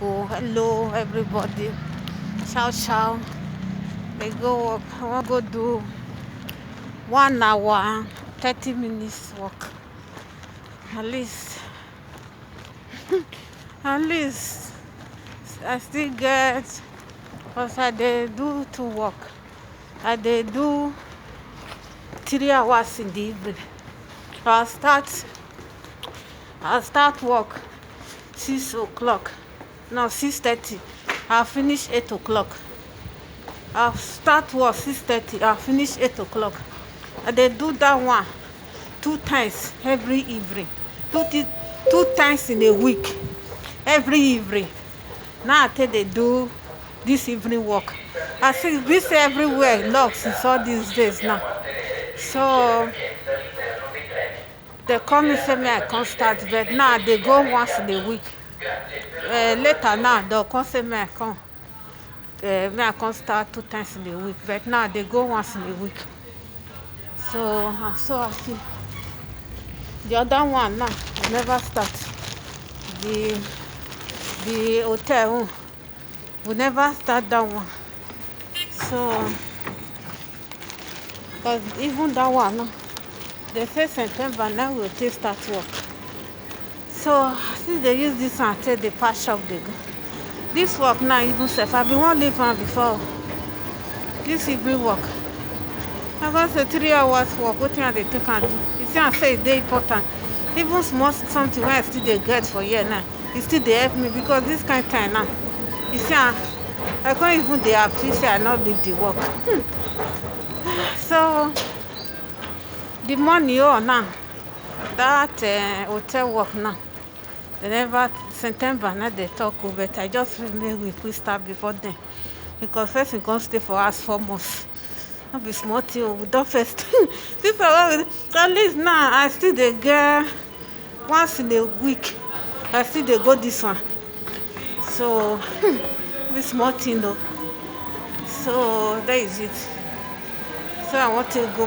Oh. Hello, everybody. Ciao, ciao. They go work. I want go do 1 hour, 30 minutes walk. At least, at least, I still get, because I dey do to work. I dey do 3 hours in the evening. I'll start work 6 o'clock. No, 6:30. I'll finish 8 o'clock. I'll start work 6:30. I'll finish 8 o'clock. I dey do that one 2 times every evening. Two times in a week. Every evening. Now I take dey do this evening work. I see this everywhere lock since all these days now. So they call me say me I come start, but now they go once in a week. Later now they'll come say me I come. Me I come start 2 times in a week, but now they go once in a week. So I'm so happy. The other one now I never start. The hotel we never start that one. So but even that one now, they say September now we'll take start work. So since they use this one take the patch up they go. This work now even self I been wan leave am before. This evening work. I got say 3 hours work. Wetin I dey take am do? You see am say e dey important. Even small something wey I still dey get for here now, e still dey help me because this kind time now, you see am, I can't even dey happy say I not leave the work. So the money now, that hotel work now, they never September now they talk over it. I just feel make we quick start before then. Because first we come stay for us 4 months. Not be small thing, we don first. This one, at least now I still dey get once in a week. I still dey go this one. So be small thing though. So that is it. So I want to go.